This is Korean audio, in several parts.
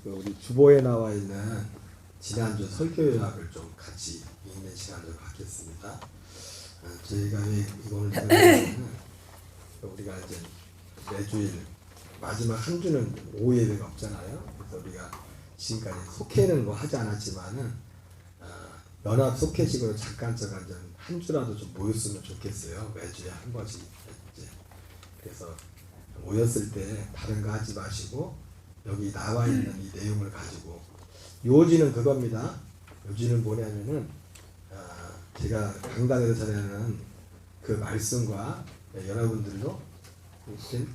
우리 주보에 나와 있는 지난주 설교 요약을 좀 같이 읽는 시간을 갖겠습니다. 저희가 왜 이걸 들으냐면 우리가 이제 매주일 마지막 한 주는 오후 예배가 없잖아요. 그래서 우리가 지금까지 속회는 뭐 하지 않았지만은 연합 속회식으로 잠깐 한 주라도 좀 모였으면 좋겠어요. 매주에 한 번씩 이제. 그래서 모였을 때 다른 거 하지 마시고 여기 나와 있는 이 내용을 가지고 요지는 그겁니다. 요지는 뭐냐면은 제가 강단에서 전하는 그 말씀과 여러분들도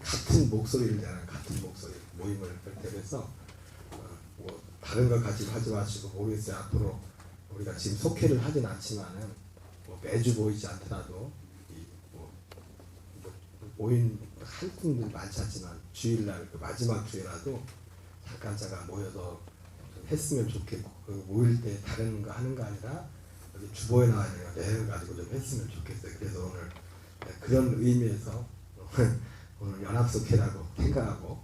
같은 목소리를 내는 같은 목소리 모임을 그래서 뭐 다른 거 가지고 하지 마시고 모르겠어요. 앞으로 우리가 지금 속회를 하진 않지만은 뭐 매주 모이지 않더라도 모임 할 분들 많지 않지만 주일날 그 마지막 주에라도 잠깐 모여서 좀 했으면 좋겠고 모일 때 다른 거 하는 거 아니라 여기 주보에 나와 있는 내용을 가지고 좀 했으면 좋겠어요. 그래서 오늘 그런 의미에서 오늘 연합속회라고 생각하고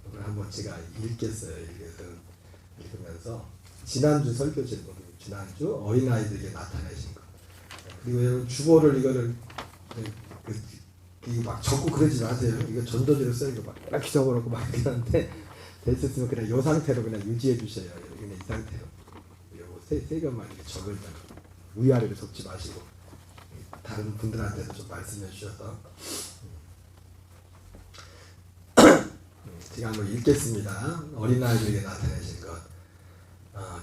오늘 한번 제가 읽으면서 지난주 설교 제목 지난주 어린아이들에게 나타내신 것 그리고 여러분 주보를 이거를 이거 막 적고 그러지 마세요. 이거 전도지로 써요. 이거 막 이렇게 적어놓고 막 이러는데 됐으면 그냥 이 상태로 그냥 유지해 주셔요. 그냥 이 상태로. 요거 세 것만 이렇게 적을 때 위아래로 적지 마시고 다른 분들한테도 좀 말씀해 주셔서 제가 한번 읽겠습니다. 어린아이들에게 나타내신 것.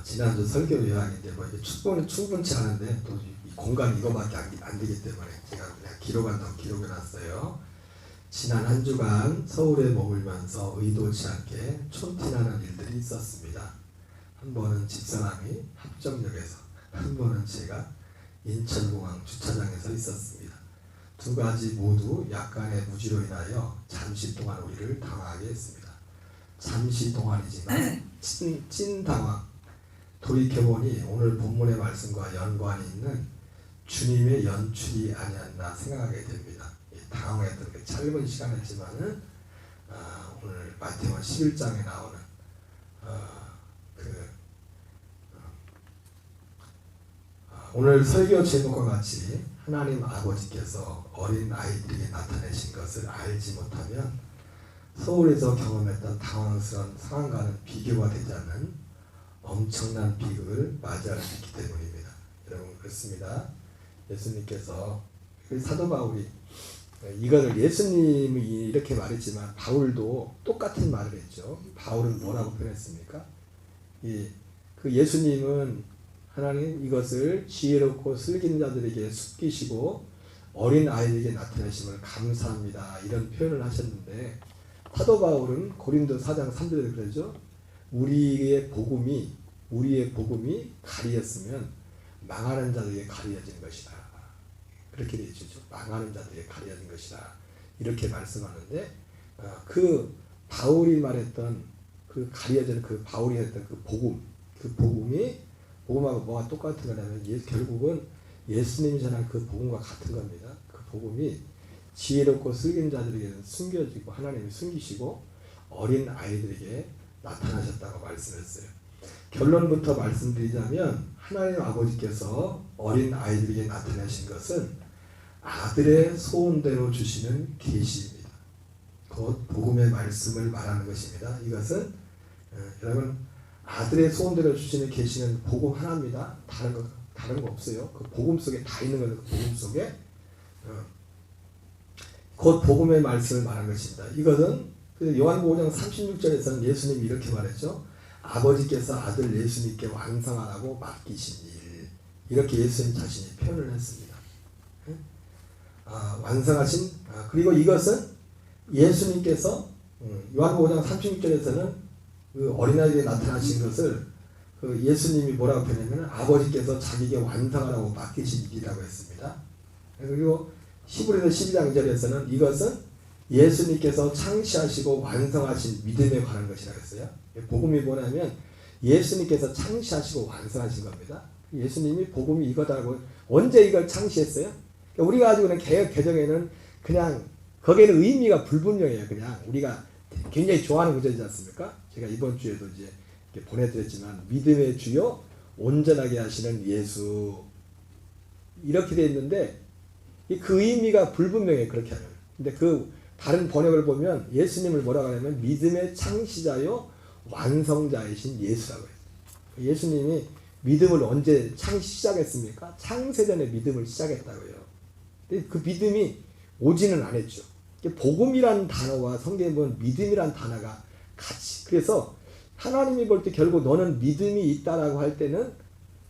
지난주 설교 요약인데 뭐 이게 축보는 충분치 않은데 또 이 공간이 이거밖에 안 되기 때문에 제가 그냥 기록한다고 기록해 놨어요. 지난 한 주간 서울에 머물면서 의도치 않게 촌티나는 일들이 있었습니다. 한 번은 집사람이 합정역에서, 한 번은 제가 인천공항 주차장에서 있었습니다. 두 가지 모두 약간의 무지로 인하여 잠시 동안 우리를 당황하게 했습니다. 잠시 동안이지만 찐 당황. 돌이켜보니 오늘 본문의 말씀과 연관이 있는 주님의 연출이 아니었나 생각하게 됩니다. 당황했던 그 짧은 시간이지만은 오늘 마태복음 11장에 나오는 오늘 설교 제목과 같이 하나님 아버지께서 어린 아이들에게 나타내신 것을 알지 못하면 서울에서 경험했던 당황스러운 상황과는 비교가 되지 않는 엄청난 비극을 맞이할 수 있기 때문입니다. 여러분 그렇습니다. 예수님께서 사도 바울이 이거를 예수님이 이렇게 말했지만 바울도 똑같은 말을 했죠. 바울은 뭐라고 표현했습니까? 그 예수님은 하나님 이것을 지혜롭고 슬기는 자들에게 숨기시고 어린 아이들에게 나타내심을 감사합니다. 이런 표현을 하셨는데 사도 바울은 고린도 4장 3절에 그러죠. 우리의 복음이 가리였으면 망하는 자들에게 가려진 것이다. 그렇게 되어 있죠. 망하는 자들에게 가려진 것이다. 이렇게 말씀하는데 그 바울이 말했던 그 가려진 그 바울이 했던 그 복음이 복음하고 뭐가 똑같은 거냐면 결국은 예수님이 전한 그 복음과 같은 겁니다. 그 복음이 지혜롭고 슬기는 자들에게는 숨겨지고 하나님이 숨기시고 어린 아이들에게 나타나셨다고 말씀했어요. 결론부터 말씀드리자면 하나님 아버지께서 어린 아이들에게 나타나신 것은 아들의 소원대로 주시는 계시입니다. 곧 복음의 말씀을 말하는 것입니다. 이것은 여러분 아들의 소원대로 주시는 계시는 복음 하나입니다. 다른 거 없어요. 그 복음 속에 다 있는 거는 그 복음 속에 곧 복음의 말씀을 말하는 것입니다. 이것은 요한복음 5장 36절에서는 예수님이 이렇게 말했죠. 아버지께서 아들 예수님께 완성하라고 맡기신 일. 이렇게 예수님 자신이 표현을 했습니다. 완성하신 그리고 이것은 예수님께서 요한복음 5장 36절에서는 그 어린아이에게 나타나신 것을 그 예수님이 뭐라고 표현하면 아버지께서 자기에게 완성하라고 맡기신 일이라고 했습니다. 그리고 히브리서 12장 2절에서는 이것은 예수님께서 창시하시고 완성하신 믿음에 관한 것이라고 했어요. 복음이 뭐냐면 예수님께서 창시하시고 완성하신 겁니다. 예수님이 복음이 이거다라고 언제 이걸 창시했어요? 우리가 가지고 있는 개혁 개정에는 그냥 거기에는 의미가 불분명해요. 그냥 우리가 굉장히 좋아하는 구절이지 않습니까? 제가 이번 주에도 이제 이렇게 보내드렸지만 믿음의 주요 온전하게 하시는 예수 이렇게 되어 있는데 그 의미가 불분명해 그렇게 하면. 근데 그 다른 번역을 보면 예수님을 뭐라고 하냐면 믿음의 창시자요 완성자이신 예수라고 해요. 예수님이 믿음을 언제 시작했습니까? 창세전에 믿음을 시작했다고요. 근데 그 믿음이 오지는 않았죠. 복음이라는 단어와 성경에 보면 믿음이라는 단어가 같이. 그래서 하나님이 볼 때 결국 너는 믿음이 있다라고 할 때는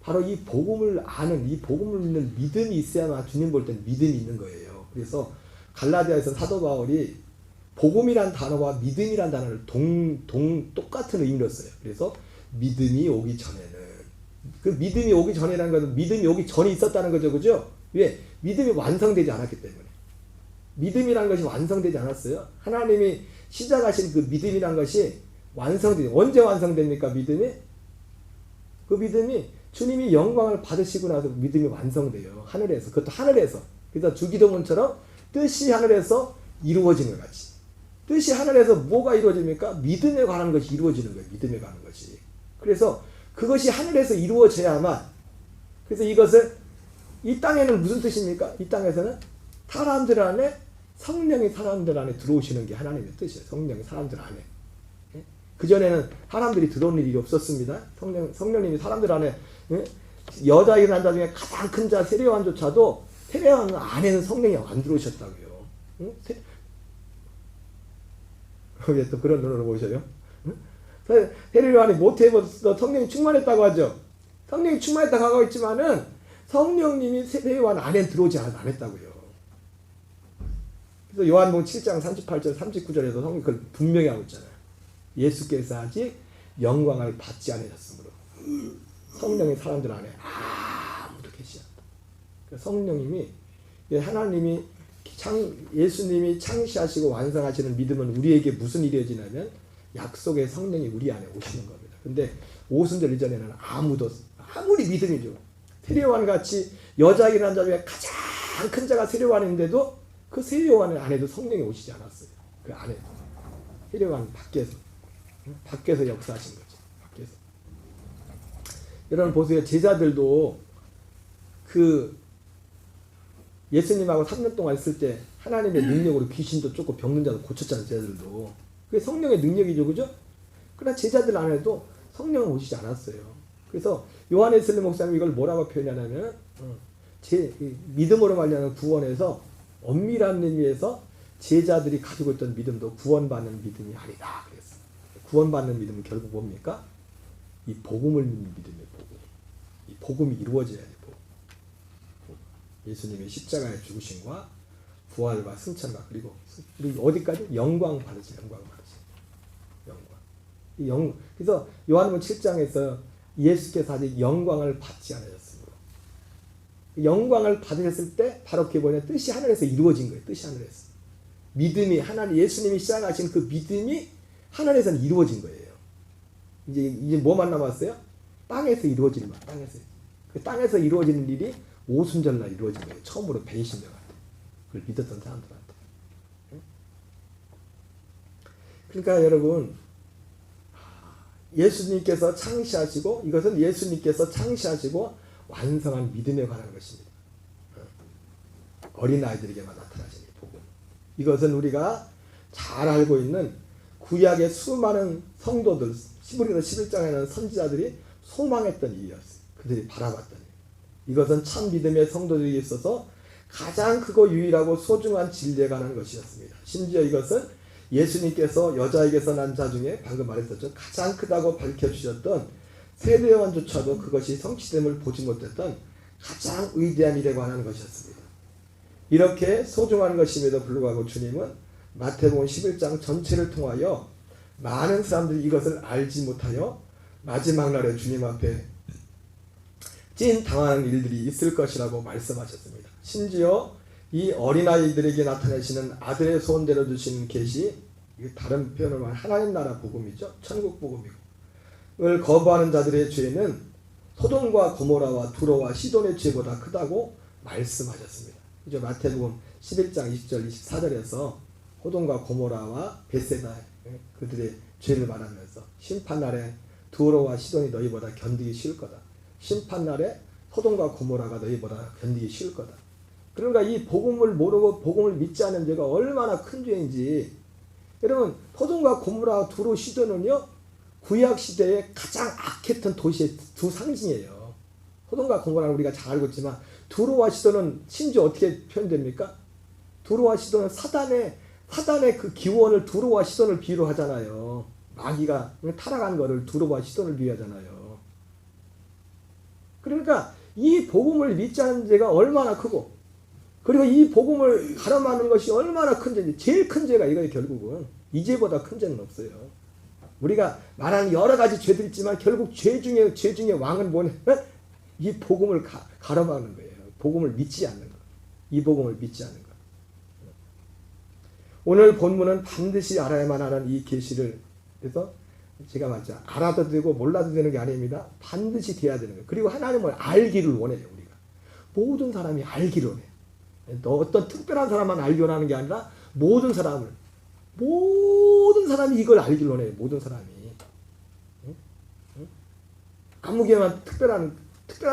바로 이 복음을 아는, 이 복음을 믿는 믿음이 있어야만 주님 볼 때는 믿음이 있는 거예요. 그래서 갈라디아에서 사도 바울이 복음이란 단어와 믿음이란 단어를 똑같은 의미로 써요. 그래서 믿음이 오기 전에는, 그 믿음이 오기 전이라는 것은 믿음이 오기 전에 있었다는 거죠. 그죠? 왜? 믿음이 완성되지 않았기 때문에. 믿음이라는 것이 완성되지 않았어요. 하나님이 시작하신 그 믿음이라는 것이 언제 완성됩니까? 믿음이? 그 믿음이 주님이 영광을 받으시고 나서 믿음이 완성돼요. 하늘에서. 그것도 하늘에서. 그래서 주기도문처럼 뜻이 하늘에서 이루어지는 것 같이. 뜻이 하늘에서 뭐가 이루어집니까? 믿음에 관한 것이 이루어지는 거예요. 믿음에 관한 것이. 그래서 그것이 하늘에서 이루어져야만, 그래서 이것을, 이 땅에는 무슨 뜻입니까? 이 땅에서는 사람들 안에, 성령이 사람들 안에 들어오시는 게 하나님의 뜻이에요. 성령이 사람들 안에. 그전에는 사람들이 들어온 일이 없었습니다. 성령님이 사람들 안에, 여자이고 남자 중에 가장 큰 자 세례요한조차도 세례요한 안에는 성령이 안 들어오셨다고요. 왜 또 그런 눈으로 보셔요? 세례요한이 모태에서 성령이 충만했다고 하죠. 성령이 충만했다고 하고 있지만은 성령님이 세례요한 안에 들어오지 않았다고요. 그래서 요한복음 7장 38절 39절에서 성령이 그걸 분명히 하고 있잖아요. 예수께서 아직 영광을 받지 않으셨으므로 성령이 사람들 안에 아무도 계시지 않다. 성령님이, 하나님이 예수님이 창시하시고 완성하시는 믿음은 우리에게 무슨 일이 이루어지냐면 약속의 성령이 우리 안에 오시는 겁니다. 근데 오순절 이전에는 아무리 믿음이죠. 세례요한 같이 여자이고 남자 중에 가장 큰 자가 세례요한인데도 그 세례요한 안에도 성령이 오시지 않았어요. 그 안에 세례요한 밖에서 역사하신 거죠. 밖에서. 여러분 보세요. 제자들도 그 예수님하고 3년 동안 있을 때 하나님의 능력으로 귀신도 쫓고 병든 자도 고쳤잖아요. 제자들도. 그게 성령의 능력이죠. 그죠? 그러나 제자들 안에도 성령은 오시지 않았어요. 그래서 요한 웨슬리 목사님이 이걸 뭐라고 표현하냐면 믿음으로 말미암은 구원에서 엄밀한 의미에서 제자들이 가지고 있던 믿음도 구원받는 믿음이 아니다. 그랬어요. 구원받는 믿음은 결국 뭡니까? 이 복음을 믿는 믿음이에요. 복음. 이 복음이 이루어져야 돼요. 예수님의 십자가의 죽으심과 부활과 승천과 그리고 어디까지? 영광 받으세요. 영광. 그래서 요한복음 7장에서 예수께서 아직 영광을 받지 않으셨으므로, 영광을 받으셨을 때 바로 그게 뭐냐? 뜻이 하늘에서 이루어진 거예요. 뜻이 하늘에서. 믿음이 예수님이 시작하신 그 믿음이 하늘에서는 이루어진 거예요. 이제 뭐만 남았어요? 땅에서 이루어지는 말. 땅에서 이루어지는 일이 오순절날 이루어진 거예요. 처음으로 배신자한테. 그걸 믿었던 사람들한테. 그러니까 여러분, 예수님께서 창시하시고, 이것은 예수님께서 창시하시고 완성한 믿음에 관한 것입니다. 어린아이들에게만 나타나시는 복음. 이것은 우리가 잘 알고 있는 구약의 수많은 성도들, 히브리서 11장에는 선지자들이 소망했던 일이었어요. 그들이 바라봤던 일. 이것은 참 믿음의 성도들에게 있어서 가장 크고 유일하고 소중한 진리에 관한 것이었습니다. 심지어 이것은 예수님께서 여자에게서 난 자 중에 방금 말했었죠. 가장 크다고 밝혀주셨던 세례요한조차도 그것이 성취됨을 보지 못했던 가장 위대한 일에 관한 것이었습니다. 이렇게 소중한 것임에도 불구하고 주님은 마태복음 11장 전체를 통하여 많은 사람들이 이것을 알지 못하여 마지막 날에 주님 앞에 찐 당하는 일들이 있을 것이라고 말씀하셨습니다. 심지어 이 어린아이들에게 나타내시는 아들의 소원대로 주신 계시, 다른 표현으로 말하면 하나님 나라 복음이죠. 천국 복음이고, 을 거부하는 자들의 죄는 소돔과 고모라와 두로와 시돈의 죄보다 크다고 말씀하셨습니다. 이제 마태복음 11장 20절 24절에서 소돔과 고모라와 벳세다 그들의 죄를 말하면서 심판날에 두로와 시돈이 너희보다 견디기 쉬울 거다. 심판날에 소돔과 고모라가 너희보다 견디기 쉬울 거다. 그러니까 이 복음을 모르고 복음을 믿지 않는 죄가 얼마나 큰 죄인지. 여러분, 소돔과 고모라, 두로, 시돈은요 구약 시대에 가장 악했던 도시의 두 상징이에요. 소돔과 고모라는 우리가 잘 알고 있지만 두로와 시돈은 심지어 어떻게 표현됩니까? 두로와 시돈은 사단의 그 기원을 두로와 시돈을 비유로 하잖아요. 마귀가 타락한 거를 두로와 시돈을 비유하잖아요. 그러니까 이 복음을 믿지 않는 죄가 얼마나 크고, 그리고 이 복음을 가름하는 것이 얼마나 큰 죄인지. 제일 큰 죄가 이거예요. 결국은 이 죄보다 큰 죄는 없어요. 우리가 말하는 여러 가지 죄들 있지만 결국 죄 중에 왕은 뭐냐면 이 복음을 가름하는 거예요. 복음을 믿지 않는 거. 이 복음을 믿지 않는 거. 오늘 본문은 반드시 알아야만 하는 이 계시를, 그래서 제가 말했죠. 알아도 되고 몰라도 되는 게 아닙니다. 반드시 돼야 되는 거예요. 그리고 하나님을 알기를 원해요. 우리가 모든 사람이 알기를 원해요. 또 어떤 특별한 사람만 알기 원하는 게 아니라 모든 사람이 이걸 알기를 원해요. 모든 사람이. 아무개만 특별한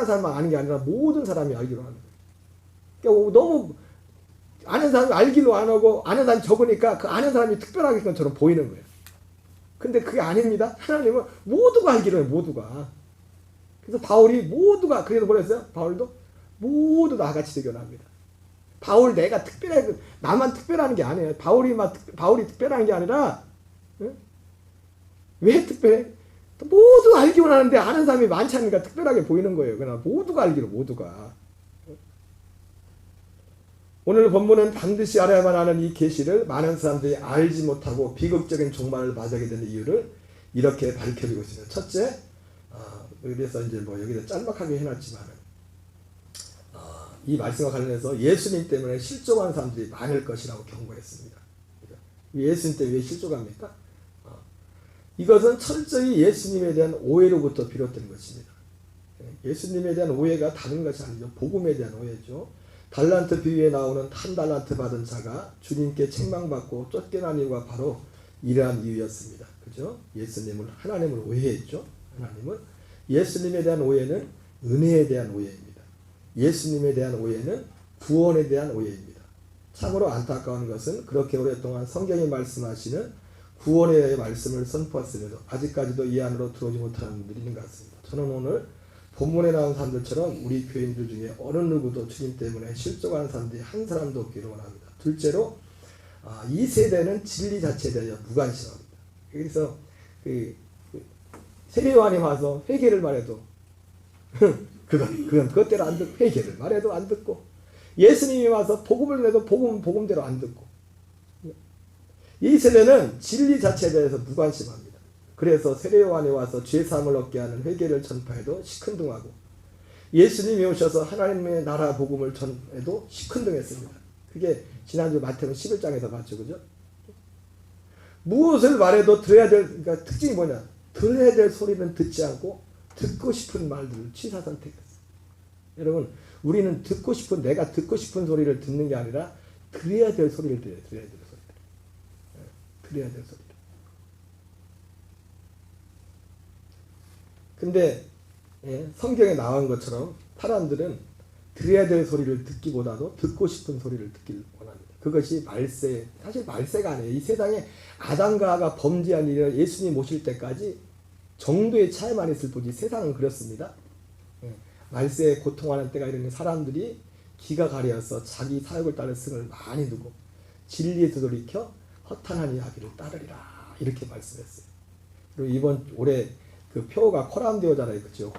사람만 아는 게 아니라 모든 사람이 알기를 원하는 거예요. 그러니까 너무 아는 사람이 알기로 안 하고 아는 사람이 적으니까 그 아는 사람이 특별하게 것처럼 보이는 거예요. 근데 그게 아닙니다. 하나님은 모두가 알기로 해요. 모두가. 그래서 바울이 모두가, 그래서 뭐랬어요? 바울도 모두 나같이 되게 원합니다. 바울 내가 특별해, 나만 특별한 게 아니에요. 바울이 특별한 게 아니라, 응? 왜 특별해? 모두 알기 원하는데 아는 사람이 많지 않으니까 특별하게 보이는 거예요. 그러나 모두가 알기로, 모두가. 오늘 본문은 반드시 알아야만 하는 이 계시를 많은 사람들이 알지 못하고 비극적인 종말을 맞게 되는 이유를 이렇게 밝혀주고 있습니다. 첫째, 그래서 이제 뭐 여기다 짤막하게 해놨지만, 이 말씀과 관련해서 예수님 때문에 실족한 사람들이 많을 것이라고 경고했습니다. 예수님 때문에 왜 실족합니까? 이것은 철저히 예수님에 대한 오해로부터 비롯된 것입니다. 예수님에 대한 오해가 다른 것이 아니죠. 복음에 대한 오해죠. 달란트 비유에 나오는 한 달란트 받은 자가 주님께 책망받고 쫓겨난 이유가 바로 이러한 이유였습니다. 그죠? 하나님을 오해했죠. 예수님에 대한 오해는 은혜에 대한 오해입니다. 예수님에 대한 오해는 구원에 대한 오해입니다. 참으로 안타까운 것은 그렇게 오랫동안 성경이 말씀하시는 구원에 대한 말씀을 선포했음에도 아직까지도 이 안으로 들어오지 못하는 분들이 있는 것 같습니다. 저는 오늘 본문에 나온 사람들처럼 우리 교인들 중에 어느 누구도 주님 때문에 실족하는 사람들이 한 사람도 없기를 원합니다. 둘째로, 이 세대는 진리 자체에 대하여 무관심합니다. 그래서 세례요한이 와서 회개를 말해도 그건 그것대로 안 듣고, 회개를 말해도 안 듣고, 예수님이 와서 복음을 내도 복음대로 안 듣고, 이 세대는 진리 자체에 대해서 무관심합니다. 그래서 세례요한이 와서 죄사함을 얻게 하는 회개를 전파해도 시큰둥하고, 예수님이 오셔서 하나님의 나라 복음을 전해도 시큰둥했습니다. 그게 지난주 마태복음 11장에서 봤죠. 그죠? 무엇을 말해도 그러니까 특징이 뭐냐? 들어야 될 소리는 듣지 않고 듣고 싶은 말들을 취사 선택했어요. 여러분, 우리는 내가 듣고 싶은 소리를 듣는 게 아니라 들어야 될 소리를 들어야 될 소리를. 근데 성경에 나온 것처럼 사람들은 들어야 될 소리를 듣기보다도 듣고 싶은 소리를 듣기를 원합니다. 그것이 사실 말세가 아니에요. 이 세상에 아담과 하가 범죄한 일이 예수님 오실 때까지 정도의 차이만 있을 뿐이지 세상은 그렇습니다. 말세에 고통하는 때가 이르니 사람들이 기가 가려서 자기 사욕을 따를 승을 많이 두고 진리에서 돌이켜 허탄한 이야기를 따르리라, 이렇게 말씀했어요. 그리고 이번 올해 그 표가 코람데오잖아요. 그렇죠?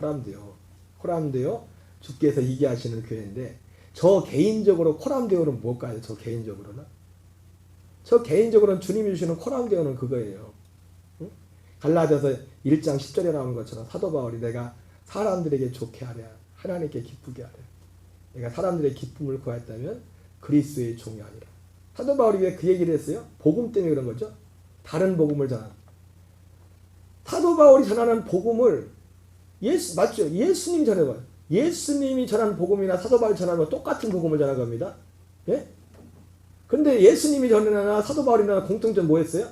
코람데오 주께서 이기하시는 교회인데, 저 개인적으로 코람데오는 뭘까요? 저 개인적으로는 주님이 주시는 코람데오는 그거예요. 응? 갈라디아서 1장 10절에 나오는 것처럼 사도 바울이 내가 사람들에게 좋게 하랴, 하나님께 기쁘게 하랴. 내가 사람들의 기쁨을 구했다면 그리스도의 종이 아니라. 사도 바울이 왜 그 얘기를 했어요? 복음 때문에 그런 거죠. 다른 복음을 전하는. 사도 바울이 전하는 복음을 맞죠? 예수님이 전해봐요. 예수님이 전하는 복음이나 사도 바울이 전하는 거 똑같은 복음을 전한 겁니다. 예? 근데 예수님이 전하나 사도 바울이나 공통점 뭐였어요?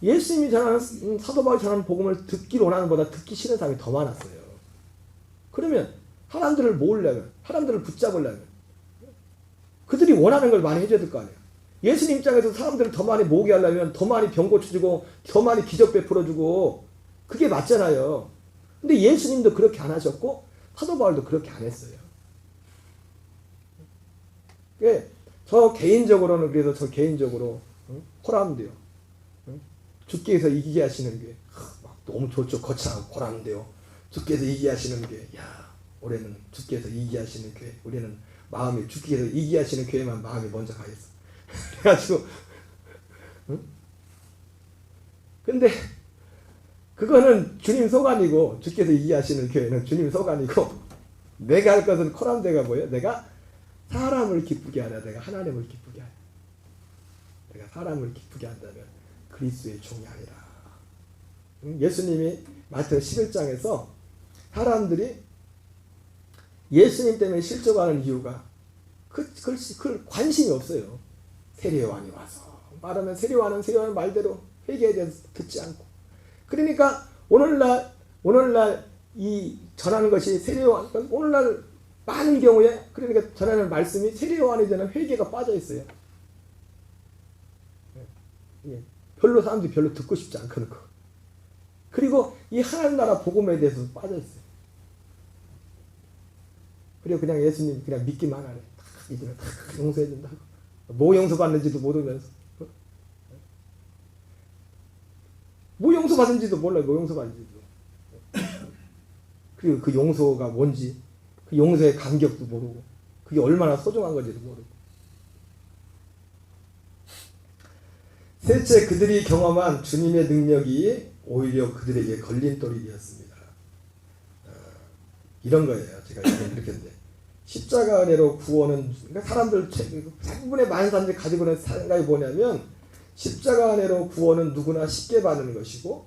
예수님이 전하는 사도 바울이 전하는 복음을 듣기를 원하는 보다 듣기 싫은 사람이 더 많았어요. 그러면 사람들을 모으려면, 사람들을 붙잡으려면 그들이 원하는 걸 많이 해줘야 될 거 아니에요. 예수님 입장에서 사람들을 더 많이 모으게 하려면 더 많이 병 고쳐주고 더 많이 기적 베풀어주고 그게 맞잖아요. 근데 예수님도 그렇게 안 하셨고 사도 바울도 그렇게 안 했어요. 저 개인적으로는 그래서 저 개인적으로 호람돼요. 주께서 이기게 하시는 게 너무 좋죠. 거창하고 호람돼요. 주께서 이기게 하시는 게 올해는 주께서 이기게 하시는 교회. 우리는 마음이 주께서 이기게 하시는 교회만 마음이 먼저 가겠어. 그래가지고 근데 그거는 주님 소관이고 주께서 이기게 하시는 교회는 주님 소관이고 내가 할 것은 코람대가 뭐예요? 내가 사람을 기쁘게 하라. 내가 하나님을 기쁘게 하라. 내가 사람을 기쁘게 한다면 그리스도의 종이 아니라. 예수님이 마태복음 11장에서 사람들이 예수님 때문에 실족하는 이유가 그 관심이 없어요. 세례요한이 와서 말하면 세례요한은 말대로 회개에 대해서 듣지 않고 그러니까 오늘날 이 전하는 것이 세례요한 오늘날 많은 경우에 그러니까 전하는 말씀이 세례요한에 대한 회개가 빠져 있어요. 별로 사람들이 별로 듣고 싶지 않거든. 그리고 이 하나님 나라 복음에 대해서 빠져 있어요. 그리고 그냥 예수님 그냥 믿기만 하네. 믿으면 다 용서해 준다고. 뭐 용서 받는지도 모르면서. 뭐 용서 받은지도 몰라요. 뭐 용서 받는지도. 그리고 그 용서가 뭔지, 그 용서의 간격도 모르고, 그게 얼마나 소중한 건지도 모르고. 셋째, 그들이 경험한 주님의 능력이 오히려 그들에게 걸림돌이 되었습니다. 이런 거예요. 제가 이렇게 했는데. 십자가 은혜로 구원은, 그러니까 사람들, 대부분의 많은 사람들이 가지고 있는 생각이 뭐냐면, 십자가 은혜로 구원은 누구나 쉽게 받는 것이고,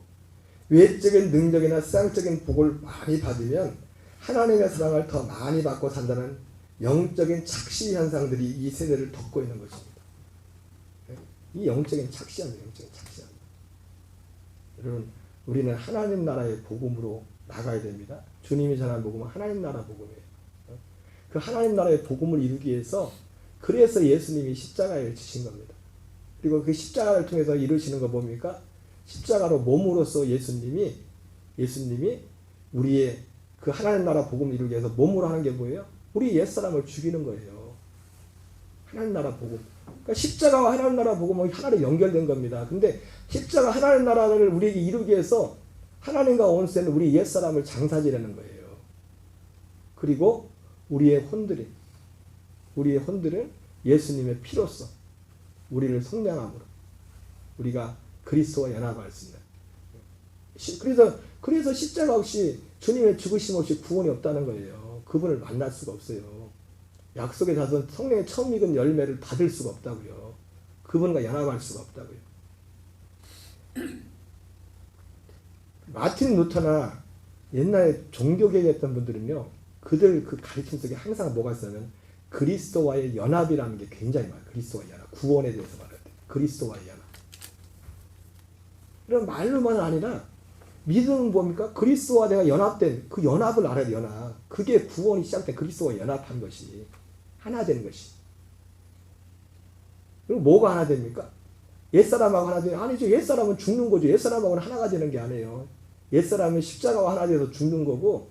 외적인 능력이나 세상적인 복을 많이 받으면, 하나님의 사랑을 더 많이 받고 산다는 영적인 착시 현상들이 이 세대를 덮고 있는 것입니다. 이 영적인 착시합니다. 영적인 착시합니다. 여러분, 우리는 하나님 나라의 복음으로 나가야 됩니다. 주님이 전한 복음은 하나님 나라 복음이에요. 그 하나님 나라의 복음을 이루기 위해서 그래서 예수님이 십자가에 지신 겁니다. 그리고 그 십자가를 통해서 이루시는 거 뭡니까? 십자가로 몸으로써 예수님이 우리의 그 하나님 나라 복음을 이루기 위해서 몸으로 하는 게 뭐예요? 우리 옛사람을 죽이는 거예요. 하나님 나라 복음. 그러니까 십자가와 하나님 나라 복음은 하나로 연결된 겁니다. 근데 십자가 하나님 나라를 우리에게 이루기 위해서 하나님과 원수되는 우리 옛사람을 장사지라는 거예요. 그리고 우리의 혼들을 예수님의 피로써 우리를 성량함으로 우리가 그리스도와 연합할 수 있는. 그래서 십자가 없이 주님의 죽으심 없이 구원이 없다는 거예요. 그분을 만날 수가 없어요. 약속의 자손 성령의 처음 익은 열매를 받을 수가 없다고요. 그분과 연합할 수가 없다고요. 마틴 루터나 옛날에 종교개혁했던 분들은요, 그들 그 가르침 속에 항상 뭐가 있었냐면 그리스도와의 연합이라는 게 굉장히 많아요. 그리스도와의 연합. 구원에 대해서 말할 때 그리스도와의 연합. 그런 말로만 아니라 믿음은 뭡니까? 그리스도와 내가 연합된 그 연합을 알아야 돼. 연합. 그게 구원이 시작된 그리스도와 연합한 것이 하나 되는 것이. 그럼 뭐가 하나 됩니까? 옛사람하고 하나 되는 아니죠. 옛사람은 죽는 거죠. 옛사람하고는 하나가 되는 게 아니에요. 옛사람은 십자가와 하나 되어서 죽는 거고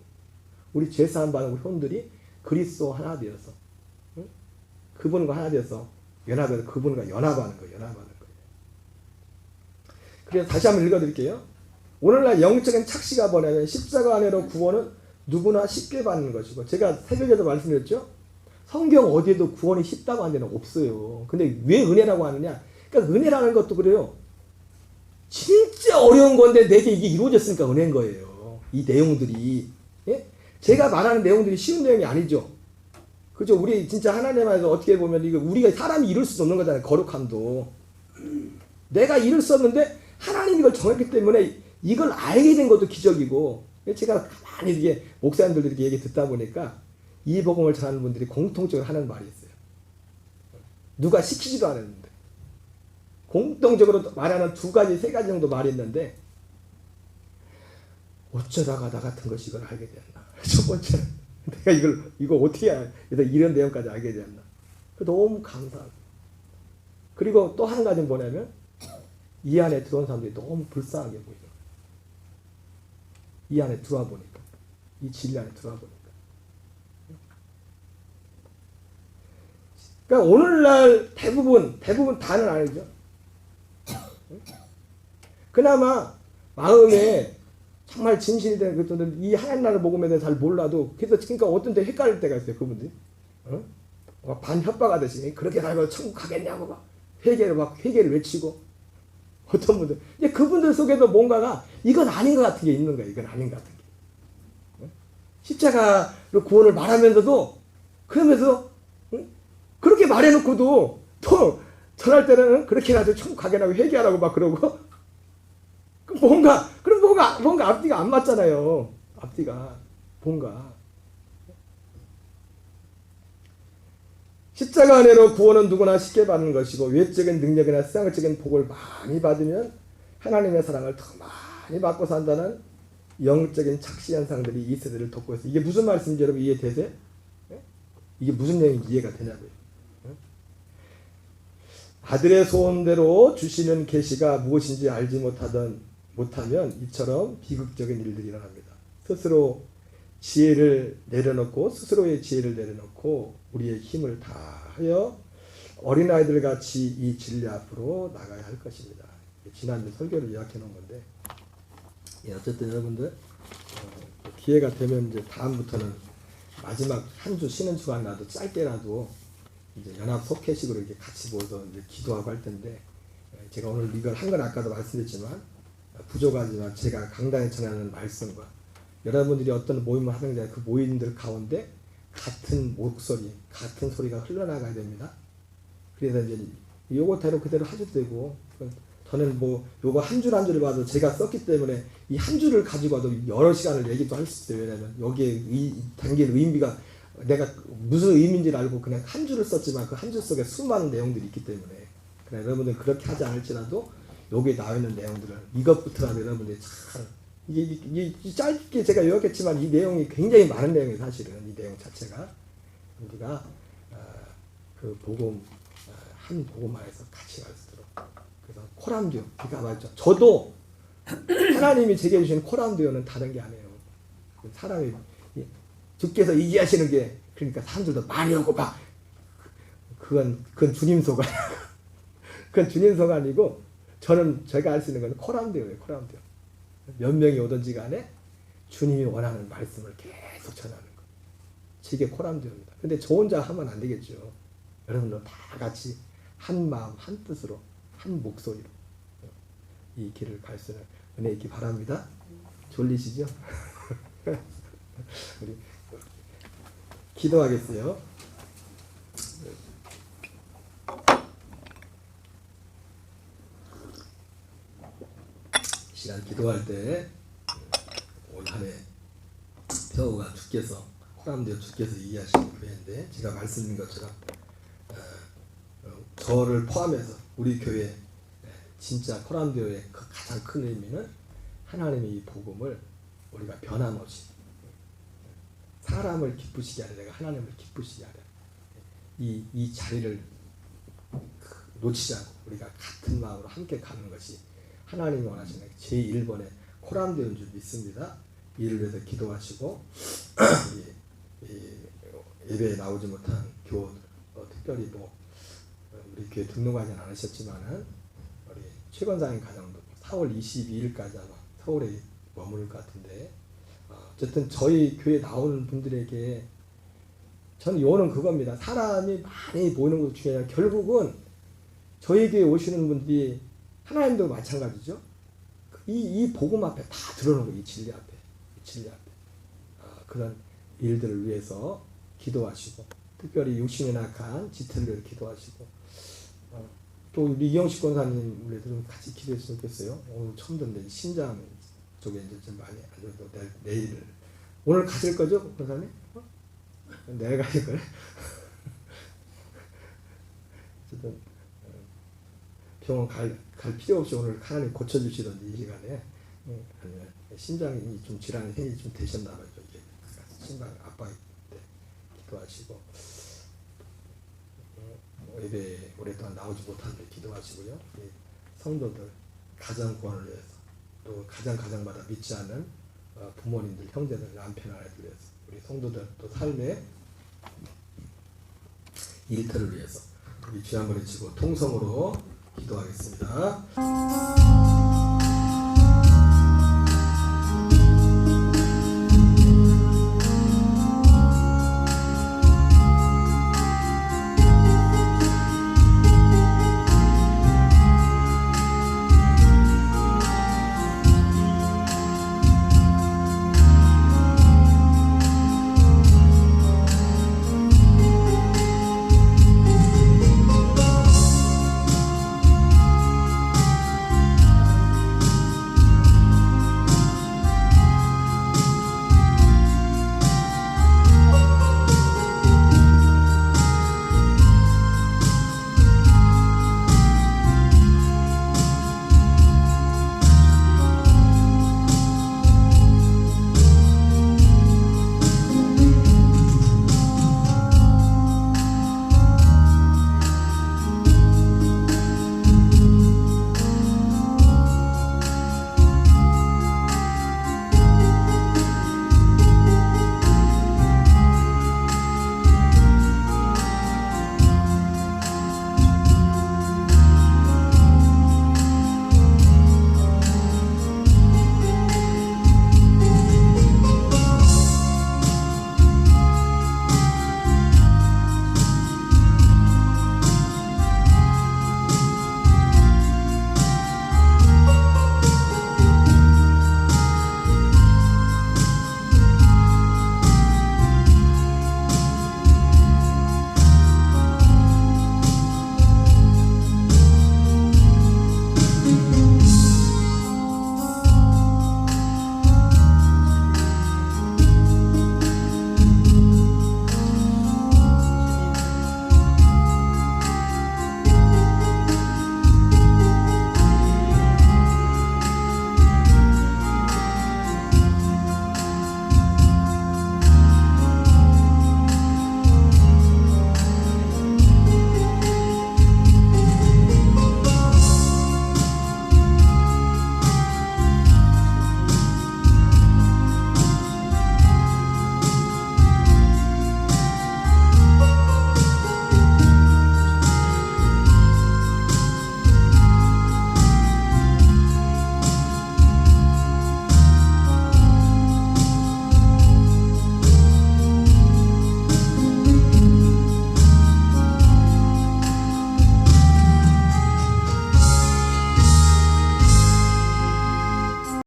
우리 죄사함 받은 우리 혼들이 그리스도와 하나 되어서 그분과 하나 되어서 연합해서 그분과 연합하는 거예요. 연합하는 거예요. 그래서 다시 한번 읽어드릴게요. 오늘날 영적인 착시가 뭐냐면 십자가 안에로 구원은 누구나 쉽게 받는 것이고 제가 새벽에도 말씀드렸죠. 성경 어디에도 구원이 쉽다고 하는 데는 없어요. 근데 왜 은혜라고 하느냐? 그러니까 은혜라는 것도 그래요. 진짜 어려운 건데 내게 이게 이루어졌으니까 은혜인 거예요. 이 내용들이. 예? 제가 말하는 내용들이 쉬운 내용이 아니죠. 그죠? 우리 진짜 하나님 안에서 어떻게 보면 이거 우리가 사람이 이룰 수 없는 거잖아요. 거룩함도. 내가 이룰 수 없는데 하나님이 이걸 정했기 때문에 이걸 알게 된 것도 기적이고 제가 가만히 이게 목사님들도 이렇게 얘기 듣다 보니까 이 복음을 전하는 분들이 공통적으로 하는 말이 있어요. 누가 시키지도 않았는데 공통적으로 말하는 두 가지, 세 가지 정도 말이 있는데 어쩌다가 나 같은 것이 이걸 알게 됐나. 첫 번째는 내가 이거 어떻게 이런 내용까지 알게 됐나. 너무 감사하고. 그리고 또 한 가지는 뭐냐면 이 안에 들어온 사람들이 너무 불쌍하게 보이는 거예요. 이 안에 들어와 보니까. 이 진리 안에 들어와 보니까. 그러니까 오늘날 대부분 다는 아니죠. 그나마 마음에 정말 진실이 되는 것들은 이 하나님 나라를 복음에 대해 잘 몰라도 그러니까 어떤 때 헷갈릴 때가 있어요. 그분들이 반 협박하듯이 그렇게 살고 천국 가겠냐고 막 회개를 외치고 어떤 분들 이제 그분들 속에도 뭔가가 이건 아닌 것 같은 게 있는 거예요. 이건 아닌 것 같은 게 십자가로 구원을 말하면서도 그러면서 그렇게 말해놓고도 또 전할 때는 그렇게 해가지고 천국 가겠냐고 회개하라고 막 그러고 뭔가 앞뒤가 안 맞잖아요. 앞뒤가 뭔가 십자가 안에로 구원은 누구나 쉽게 받는 것이고 외적인 능력이나 세상적인 복을 많이 받으면 하나님의 사랑을 더 많이 받고 산다는 영적인 착시 현상들이 이 세대를 돕고 있어요. 이게 무슨 말씀인지 여러분 이해되세요? 이게 무슨 내용인지 이해가 되냐고요. 아들의 소원대로 주시는 계시가 무엇인지 알지 못하면 이처럼 비극적인 일들이 일어납니다. 스스로의 지혜를 내려놓고 우리의 힘을 다하여 어린아이들 같이 이 진리 앞으로 나가야 할 것입니다. 지난주 설교를 요약해 놓은 건데 어쨌든 여러분들 기회가 되면 이제 다음부터는 마지막 한 주 쉬는 주간이라도 짧게라도 이제 연합 속회식으로 이렇게 같이 모여서 이제 기도하고 할 텐데 제가 오늘 이걸 한 건 아까도 말씀드렸지만 부족하지만 제가 강단에 전하는 말씀과 여러분들이 어떤 모임을 하는데 그 모임들 가운데 같은 목소리, 같은 소리가 흘러나가야 됩니다. 그래서 이제 요거대로 그대로 하셔도 되고 저는 뭐 요거 한 줄 한 줄을 봐도 제가 썼기 때문에 이 한 줄을 가지고 와도 여러 시간을 얘기도 할 수 있어요. 왜냐하면 여기에 담긴 의미가 내가 무슨 의미인지를 알고 그냥 한 줄을 썼지만 그 한 줄 속에 수많은 내용들이 있기 때문에 그래 여러분들 그렇게 하지 않을지라도 여기에 나와 있는 내용들을 이것부터라도 여러분들이 잘 이게 짧게 제가 요약했지만 이 내용이 굉장히 많은 내용이에요. 사실은 이 내용 자체가 우리가 그 복음 한 복음 안에서 같이 갈 수 있도록 그래서 코람디오 그러니까 맞죠. 저도 하나님이 제게 주신 코람디오는 다른 게 아니에요. 사람이 주께서 이기하시는 게 그러니까 사람들도 많이 오고 막 그건 주님 소가 그건 주님 소가 아니고 제가 할 수 있는 건 코람디오예요. 코람디오. 몇 명이 오든지 간에 주님이 원하는 말씀을 계속 전하는 거. 이게 코람디오입니다. 근데 저 혼자 하면 안 되겠죠. 여러분들 다 같이 한 마음, 한 뜻으로, 한 목소리로 이 길을 갈 수 있는 은혜 있기 바랍니다. 졸리시죠? 우리 기도하겠어요. 시간 기도할 때 올 한해 표가 주께서 코람디오 주께서 얘기하시는 교회인데 제가 말씀드린 것처럼 저를 포함해서 우리 교회 진짜 코람디오의 그 가장 큰 의미는 하나님의 이 복음을 우리가 변함없이 사람을 기쁘시게 하려 내가 하나님을 기쁘시게 하려 이 자리를 놓치지 않고 우리가 같은 마음으로 함께 가는 것이 하나님이 원하시는 제1번의 코람디오인 줄 믿습니다. 이를 위해서 기도하시고 예배에 나오지 못한 교우들 특별히 뭐 우리 교회 등록하지 않으셨지만은 우리 최건상인 가정도 4월 22일까지 아마 서울에 머무를 것 같은데 어쨌든 저희 교회 나오는 분들에게 저는 요는 그겁니다. 사람이 많이 모이는 것도 중요해요. 결국은 저희 교회 오시는 분들이 하나님도 마찬가지죠. 이 복음 앞에 다 들어오는 거예요. 이 진리 앞에. 그런 일들을 위해서 기도하시고 특별히 육신에 낙한 지체를 위해서 기도하시고 또 우리 이영식 권사님 우리도 좀 같이 기도했으면 좋겠어요. 오늘 처음 듣는데 심장 쪽에 이제 좀 많이 안 좋아서 내일 오늘 가실 거죠, 권사님? 내일 가실 거예요? 어쨌든 병원 갈 필요 없이 오늘 하나님 고쳐주시던지 이 시간에 심장이 좀 질환이 생이 좀 되셨나 봐요. 이게 심장 압박이 때 기도하시고 예배 오랫동안 나오지 못하는데 기도하시고요. 이 성도들 가정 구원을 위해서 또 가정마다 믿지 않는 부모님들, 형제들, 남편, 아이들 위해서 우리 성도들 또 삶의 일터를 위해서 우리 귀한 머리 치고 통성으로 기도하겠습니다.